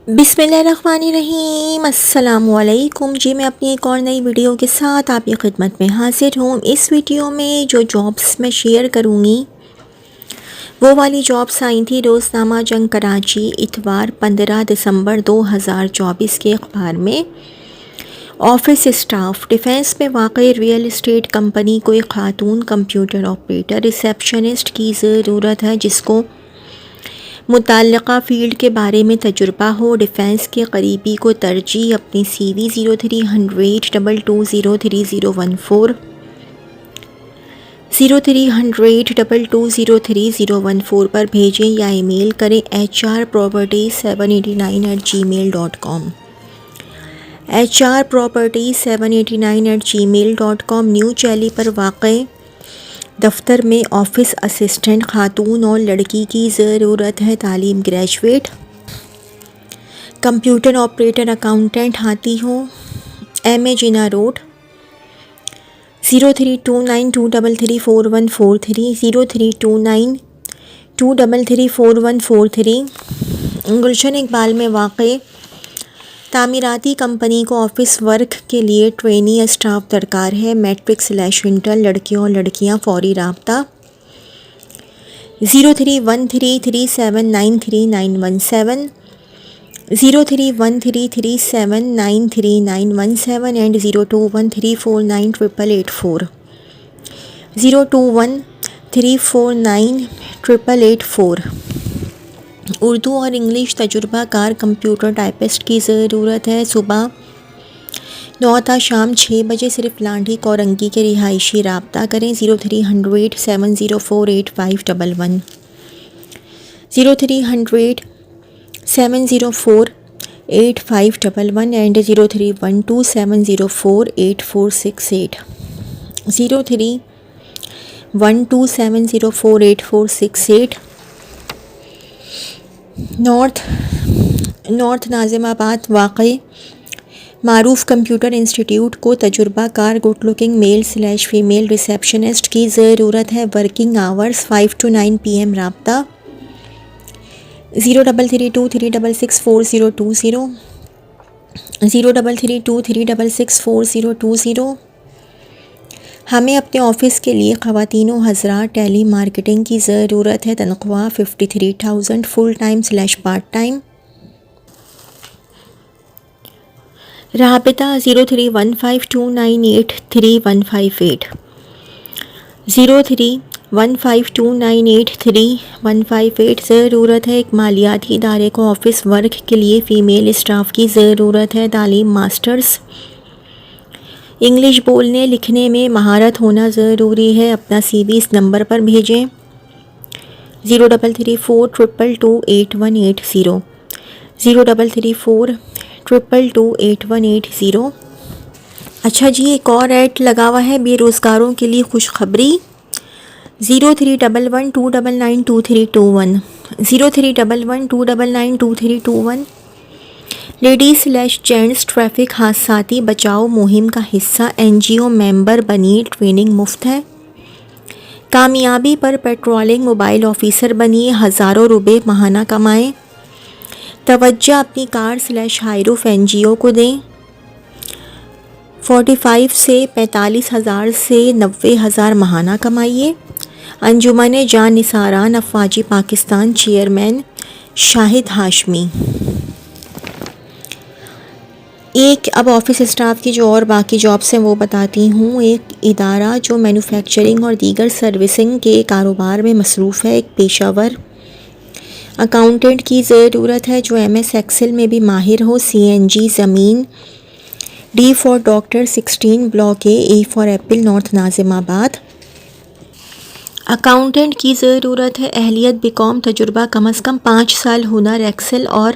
बिस्मिल्लाहिर्रहमानिर्रहीम अस्सलामुअलैकुम जी। मैं अपनी एक और नई वीडियो के साथ आपकी खिदमत में हाजिर हूँ। इस वीडियो में जो जॉब्स मैं शेयर करूँगी वो वाली जॉब्स आई थी रोज़नामा जंग कराची इतवार 15 दिसंबर 2024 के अखबार में। ऑफिस स्टाफ डिफेंस में वाक़ई रियल इस्टेट कंपनी को एक खातून कंप्यूटर ऑपरेटर रिसेप्शनिस्ट की ज़रूरत है जिसको मुताल्लिक़ा फ़ील्ड के बारे में तजुर्बा हो। डिफेंस के करीबी को तरजीह अपनी CV 030022030014 030022030014 पर भेजें या ईमेल करें hrproperty789@gmail.com hrproperty789@gmail.com। न्यू चैली पर वाक़ई दफ्तर में ऑफिस असिस्टेंट खातून और लड़की की ज़रूरत है। तालीम ग्रेजुएट। कंप्यूटर ऑपरेटर अकाउंटेंट हाथी हो। MA जिना रोड। 0329233414 0329233414 गुलशन इकबाल में वाक़ई तामीराती कंपनी को ऑफिस वर्क के लिए ट्रेनी स्टाफ दरकार है। मैट्रिक/इंटर लड़कियों और लड़कियां फौरी राब्ता 0313379391 0313379391 एंड 0213498884 0213498884। उर्दू और इंग्लिश तजुर्बाकार कंप्यूटर टाइपिस्ट की ज़रूरत है। सुबह 9 था शाम 6 बजे सिर्फ लांढी कोरंगी के रिहायशी राब्ता करें 0300704851 0300704851 एंड 0312704846 0312704846। नॉर्थ नाज़िमाबाद वाक़ई मारूफ कंप्यूटर इंस्टीट्यूट को तजुर्बाकार गुड लुकिंग मेल/फीमेल रिसेप्शनिस्ट की ज़रूरत है। वर्किंग आवर्स 5 to 9 PM राब्ता 0332364020 0332364020। हमें अपने ऑफिस के लिए ख़वातीनो हज़रात टेली मार्केटिंग की ज़रूरत है। तनख्वाह 53,000 फुल टाइम/पार्ट टाइम। राबिता 031529831158 031529831158। ज़रूरत है एक मालियाती इदारे को ऑफिस वर्क के लिए फ़ीमेल स्टाफ की ज़रूरत है। तालीम मास्टर्स। इंग्लिश बोलने लिखने में महारत होना ज़रूरी है। अपना CV इस नंबर पर भेजें 0334228180 0334228180। अच्छा जी, एक और ऐड लगा हुआ है बेरोज़गारों के लिए खुशखबरी 0311299231 0311299231। लेडीज़/जेंट्स ट्रैफिक हादसाती बचाओ मुहिम का हिस्सा NGO मेंबर बनिए। ट्रेनिंग मुफ्त है। कामयाबी पर पेट्रोलिंग मोबाइल ऑफिसर बनिए। हज़ारों रुपए माहाना कमाएं। तवज्जो अपनी कार/हायरूफ NGO को दें। 45 से 45,000 से 90,000 माहाना कमाइए। अंजुमन जान निसारान अफवाजी पाकिस्तान चेयरमैन शाहिद हाशमी। एक अब ऑफिस स्टाफ की जो और बाकी जॉब्स हैं वो बताती हूँ। एक इदारा जो मैन्युफैक्चरिंग और दीगर सर्विसिंग के कारोबार में मसरूफ़ है। एक पेशावर अकाउंटेंट की ज़रूरत है जो MS एक्सेल में भी माहिर हो। CNG ज़मीन D for doctor 16 block A for Apple north Nazimabad. Accountant की ज़रूरत है। अहलियत BCom तजुर्बा कम अज़ कम 5 साल हुनर एक्सेल और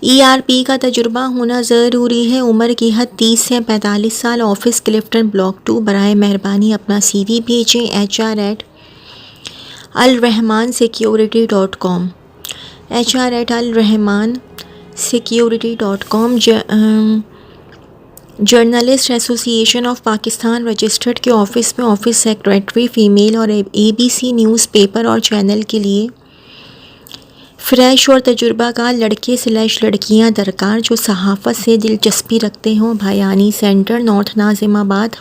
ERP का तजुर्बा होना ज़रूरी है। उम्र की हद 30 से 45 साल। Office Clifton block 2। बराए मेहरबानी अपना CV भेजें hr@alrahmansecurity.com hr@alrahmansecurity.com। Journalist association of Pakistan registered के ऑफिस में ऑफिस सेक्रेटरी फ़ीमेल और ABC न्यूज़पेपर और चैनल के लिए फ्रेश और तजुर्बाकार लड़के / लड़कियां दरकार जो सहाफ़त से दिलचस्पी रखते हों। Bhayani centre, north Nazimabad.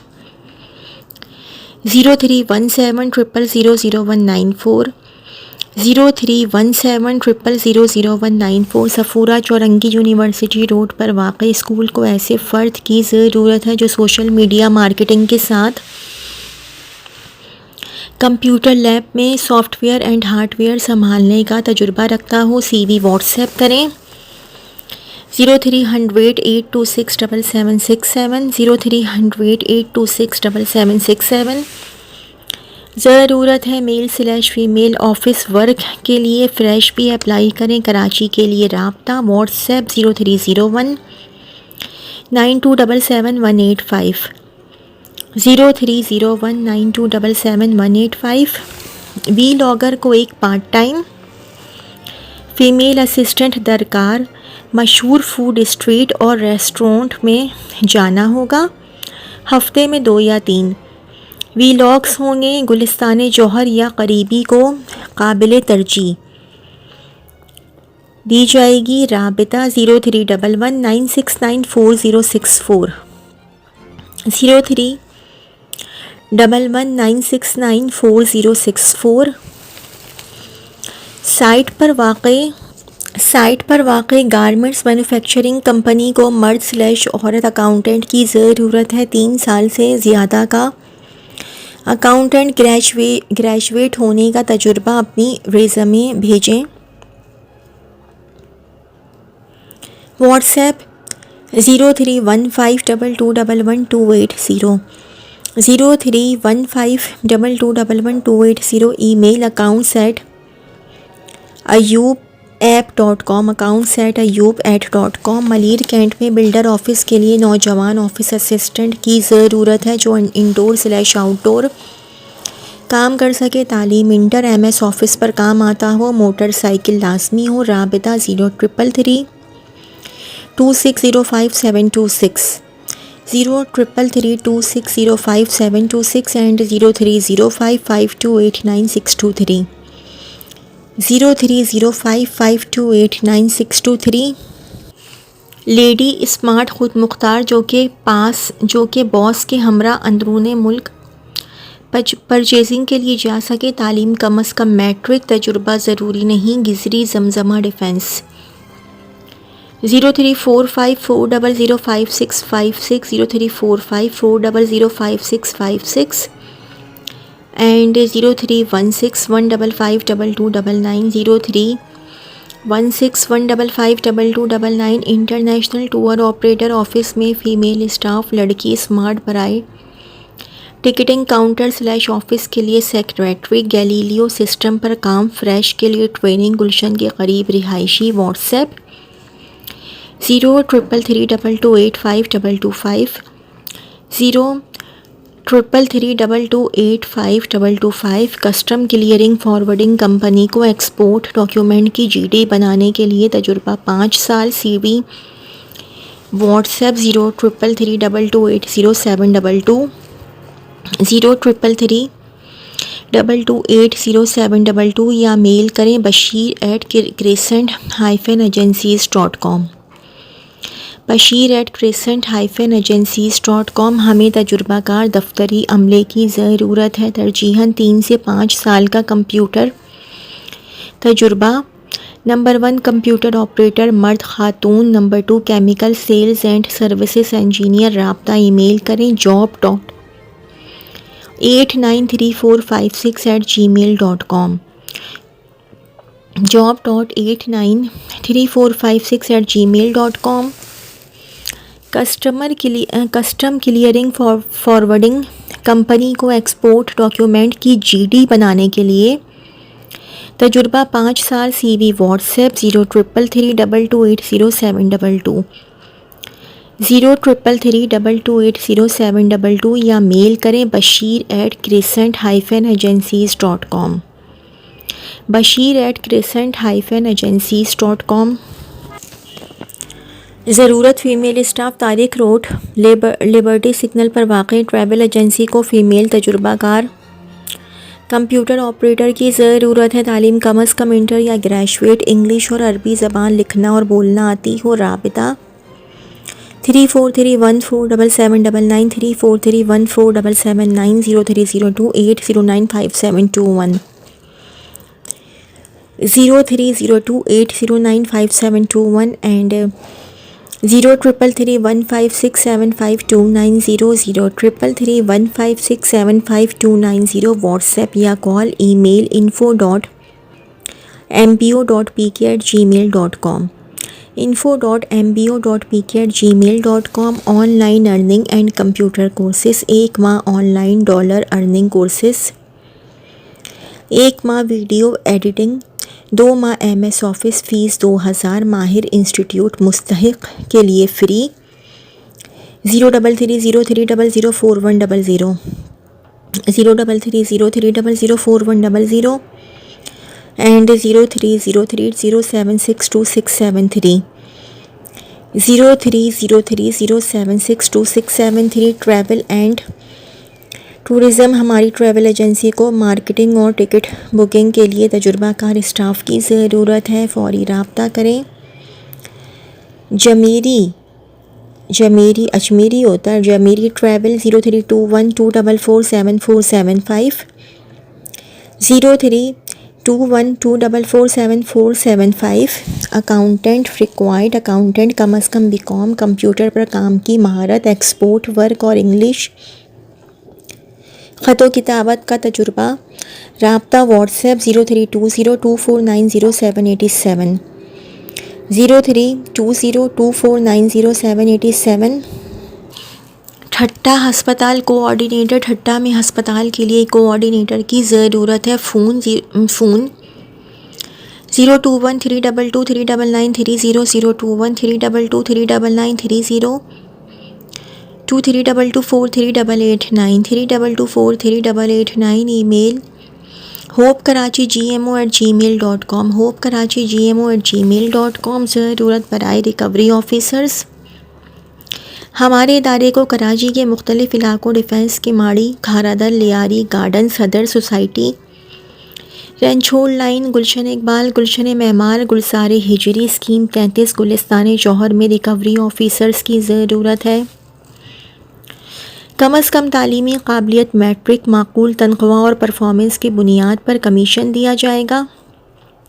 0317000194, 0317000194। Safoora Chowrangi university road पर वाक़ई स्कूल को ऐसे फ़र्द की ज़रूरत है जो सोशल मीडिया मार्केटिंग के साथ कंप्यूटर लैब में सॉफ्टवेयर एंड हार्डवेयर संभालने का तजुर्बा रखता हो। CV व्हाट्सएप करें 030082677767, 030082677767। ज़रूरत है मेल / फीमेल ऑफिस वर्क के लिए। फ़्रेश भी अप्लाई करें। कराची के लिए राब्ता व्हाट्सएप 030192777185, 030192777185। वीलॉगर को एक पार्ट टाइम फ़ीमेल असिस्टेंट दरकार। मशहूर फूड स्ट्रीट और रेस्टोरेंट में जाना होगा। हफ्ते में 2 या 3 वीलॉग्स होंगे। गुलिस्तान जौहर या करीबी को काबिल तरजीह दी जाएगी। राबिता 0311969464, 0311969464। साइट पर वाक़ई गारमेंट्स मैन्युफैक्चरिंग कंपनी को मर्द / औरत अकाउंटेंट की ज़रूरत है। 3 साल से ज़्यादा का अकाउंटेंट ग्रेजुएट होने का तजुर्बा अपनी रेज़मे भेजें। WhatsApp 0315221128, 0315221128। Email accounts@ayubapp.com, accounts@ayubapp.com। Malir cantt में बिल्डर ऑफिस के लिए नौजवान ऑफिस असिस्टेंट की ज़रूरत है जो इंडोर / आउटडोर काम कर सके। तालीम इंटर MS ऑफिस पर काम आता हो। मोटरसाइकिल लाजमी हो। राबिता 033326055726, 033326055726 एंड 0305528963, 0305528963। लेडी स्मार्ट खुद मुख्तार जो के बॉस के हमरा अंदरूने मुल्क परचेजिंग के लिए जा सके। तालीम कम अज़ कम मैट्रिक, तजुर्बा ज़रूरी नहीं। Gizri Zamzama defence 0345400565, 0345400565 and 0316155299, 0316155299। International tour operator office में फ़ीमेल स्टाफ लड़की स्मार्ट बराए। टिकटिंग काउंटर / ऑफिस के लिए सेक्रेटरी। गैलीलियो सिस्टम पर काम। फ्रेश के लिए ट्रेनिंग। गुलशन के करीब रिहायशी। WhatsApp 033332285225, 033332285225। Custom clearing forwarding company को एक्सपोर्ट डॉक्यूमेंट की GD बनाने के लिए तजुर्बा 5 साल। CV व्हाट्सएप 0333228072, 0333228072 या मेल करें bashir@crescent-agencies.com, bashir@crescent-agencies.com। हमें तजुर्बाकार दफ्तरी अमले की ज़रूरत है। तरजीहन 3 से 5 साल का कंप्यूटर तजुर्बा। नंबर 1 कंप्यूटर ऑपरेटर मर्द खातून। Number 2 chemical sales and services engineer. राब्ता ईमेल करें job.893456@gmail.com, job.893456@gmail.com। Custom clearing forwarding company को एक्सपोर्ट डॉक्यूमेंट की GD बनाने के लिए तजुर्बा 5 साल। CV व्हाट्सएप 033322807222, 033322807222 या मेल करें bashir@crescent-agencies.com, bashir@crescent-agencies.com। ज़रूरत female staff. Tariq road liberty signal पर वाक़ई ट्रैवल एजेंसी को फ़ीमेल तजुर्बाकार कंप्यूटर ऑपरेटर की ज़रूरत है। तालीम कम अज़ कम इंटर या ग्रेजुएट, इंग्लिश और अरबी ज़बान लिखना और बोलना आती हो। राबिता 3431477799 3431477790 0302809571 0302809571 एंड 033315675290 033315675290 व्हाट्सएप या call, email info.mbo.pk@gmail.com info.mbo.pk@gmail.com। Online earning and computer courses, 1 माह ऑनलाइन डॉलर अर्निंग कोर्सेज, 1 माह वीडियो एडिटिंग, 2 माह MS ऑफिस, फ़ीस 2000, माहिर इंस्टीट्यूट मुस्तहिक के लिए free. 0330304100 0330304100 and 0303076263 0303076263। Travel and tourism, हमारी ट्रैवल एजेंसी को मार्केटिंग और टिकट बुकिंग के लिए तजुर्बाकार स्टाफ की ज़रूरत है। फौरी राब्ता करें। जमीरी अजमेरी होता है, Zameeri travel 0321244747 0321244747। Accountant required, accountant कम अज़ कम BCom, कंप्यूटर पर काम की महारत, एक्सपोर्ट वर्क और इंग्लिश, ख़त व किताबत का तजुर्बा। राब्ता व्हाट्सएप 032024908787 032024908787। ठट्टा हस्पताल कोऑर्डिनेटर, ठट्टा में हस्पताल के लिए कोऑर्डिनेटर की ज़रूरत है। फ़ोन 0213223930 0213223930 2322438889 32243889। Email hopekarachi@gmo@gmail.com hopekarachi@gmo@gmail.com। ज़रूरत बराए रिकवरी ऑफिसर्स। हमारे इदारे को कराची के मुख्तलिफ़ इलाकों डिफेंस की माड़ी, खारादर, लियारी गार्डन, सदर सोसाइटी, रंछोड़ लाइन, गुलशन इकबाल, गुलशन मेमार, गुलसारे हिजरी, स्कीम 33, गुलिस्तान जौहर में रिकवरी ऑफिसर्स की ज़रूरत है। कम अज़ कम तालीमी काबिलियत, मैट्रिक, माकूल तनख्वाह और परफॉर्मेंस की बुनियाद पर कमीशन दिया जाएगा।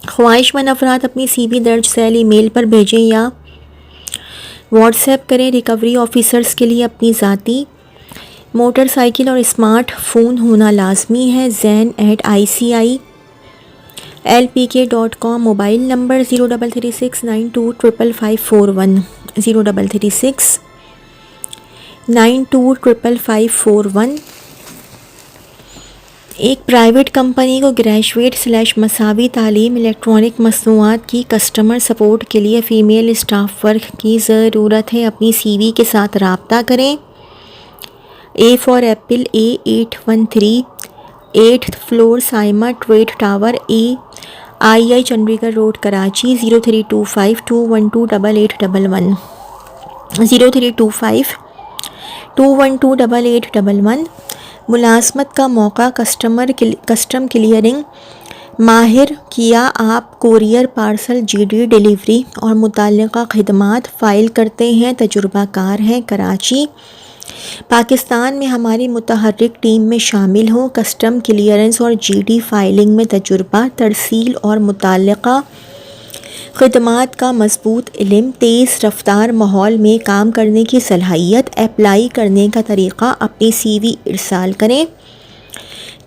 ख्वाहिशमंद अफराद अपनी CV दर्ज सैल ईमेल पर भेजें या व्हाट्सएप करें। रिकवरी ऑफिसर्स के लिए अपनी ज़ाती मोटरसाइकिल और स्मार्टफोन होना लाजमी है। zain@ICILPK.com। Mobile number 0336925541 0336925541। एक प्राइवेट कंपनी को ग्रेजुएट/मसावी तालीम इलेक्ट्रॉनिक मसनूआत की कस्टमर सपोर्ट के लिए फ़ीमेल स्टाफ वर्क की ज़रूरत है। अपनी CV के साथ राब्ता करें। A for Apple, A813 8th floor, Saima trade tower, AII Chandigarh road, Karachi 0325212811 0325212811। मुलाजमत का मौका, कस्टम क्लियरिंग माहिर, किया आप कोरियर, पार्सल, GD डिलीवरी और मुताल्लिका खिदमात फ़ाइल करते हैं, तजुर्बाकार हैं, कराची पाकिस्तान में हमारी मुतहर्रिक टीम में शामिल हो। कस्टम क्लियरेंस और GD फाइलिंग में तजुर्बा, तरसील और मुताल्लिका खिदमात का मजबूत इल्म, तेज़ रफ्तार माहौल में काम करने की सलाहियत। अप्लाई करने का तरीक़ा, अपनी CV इरसाल करें।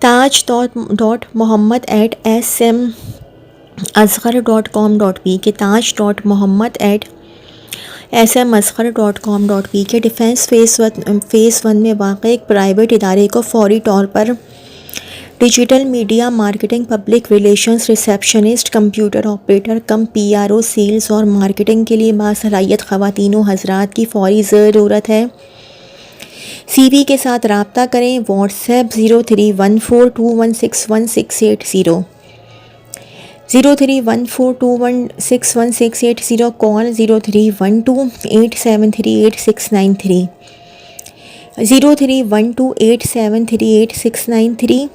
taj.mohammad@smazghar.com.pk taj.mohammad@smazghar.com.pk। डिफेंस फ़ेज़ 1 में वाक़ एक प्राइवेट इदारे को फ़ौरी तौर पर digital media marketing, public relations, receptionist, computer operator cum PRO, sales और मार्केटिंग के लिए बासलाहियत ख़वातीन व हज़रात की फ़ौरी ज़रूरत है। CV के साथ राब्ता करें। व्हाट्सएप 0314216160 0314216160। कॉल 0312873869 0312873869।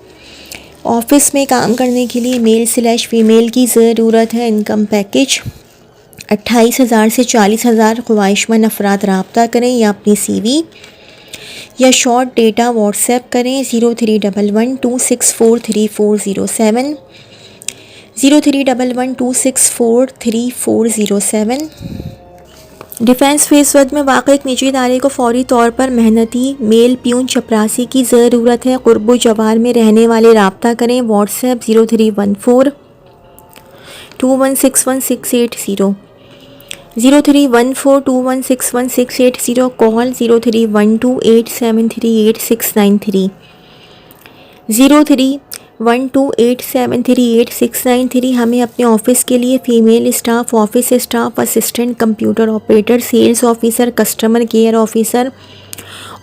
ऑफिस में काम करने के लिए मेल/फीमेल की ज़रूरत है। इनकम पैकेज 28,000 से 40,000। ख्वाहिशमंद अफराद रब्ता करें या अपनी CV या शॉर्ट डेटा व्हाट्सएप करें 031126434070 031126434070। डिफेंस फेसवर्द में वाक़ एक निजी इदारे को फौरी तौर पर मेहनती मेल प्यून चपरासी की ज़रूरत है। कुर्ब जवार में रहने वाले रब्ता करें व्हाट्सएप 0314216160 0314216160, कॉल 03128738 03128738 हमें अपने ऑफिस के लिए female staff, office staff, assistant, computer operator, sales officer, customer care officer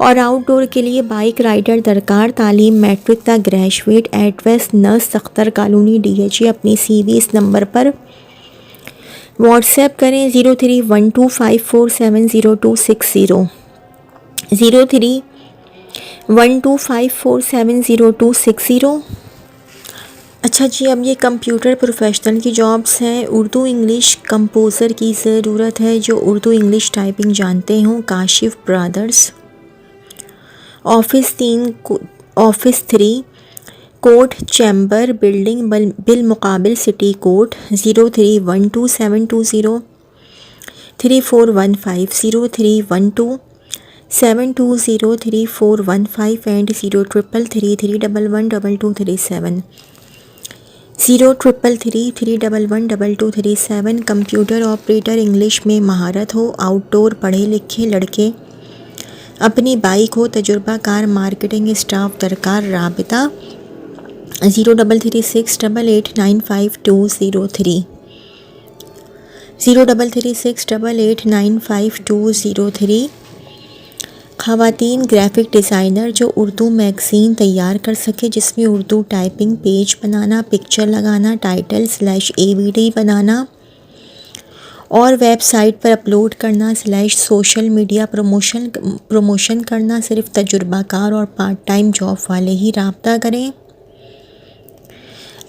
और आउटडोर के लिए बाइक राइडर दरकार। तालीम मैट्रिक तक ग्रेजुएट। एड्रेस नर्स सख्तर कॉलोनी DHA। अपनी CV इस नंबर पर व्हाट्सएप करें 0312547060 0312547060। अच्छा जी, अब ये कंप्यूटर प्रोफेशनल की जॉब्स हैं। उर्दू इंग्लिश कंपोज़र की ज़रूरत है जो उर्दू इंग्लिश टाइपिंग जानते हों। Kashif brothers. Office 3 court chamber building बिलमुकाबिल city court 031272034150 031272034150 and 0333311237 0333311237। Computer operator English में महारत हो, आउटडोर पढ़े लिखे लड़के, अपनी बाइक हो, तजुर्बाकार मार्केटिंग स्टाफ दरकार। राबिता 0336889520 0336889520। ख़वातीन ग्राफिक डिज़ाइनर जो उर्दू मैगज़ीन तैयार कर सके जिसमें उर्दू टाइपिंग, पेज बनाना, पिक्चर लगाना, टाइटल/AVD बनाना और वेबसाइट पर अपलोड करना /सोशल मीडिया प्रमोशन करना। सिर्फ तजुर्बाकार और पार्ट टाइम जॉब वाले ही रब्ता करें।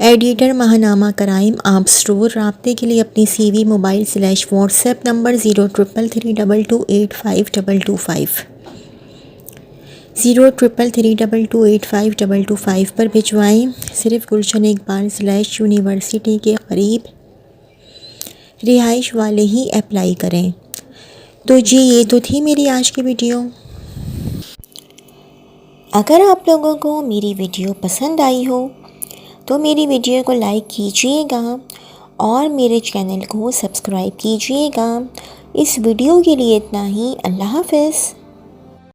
एडिटर महानामा क्राइम आप स्टोर। रब्ते के लिए अपनी CV मोबाइल/व्हाट्सएप नंबर 0333228525 0333228525 पर भिजवाएँ। सिर्फ गुलशन इकबाल/यूनिवर्सिटी के करीब रिहाइश वाले ही अप्लाई करें। तो जी, ये तो थी मेरी आज की वीडियो। अगर आप लोगों को मेरी वीडियो पसंद आई हो तो मेरी वीडियो को लाइक कीजिएगा और मेरे चैनल को सब्सक्राइब कीजिएगा। इस वीडियो के लिए इतना ही। अल्लाह हाफ़िज़।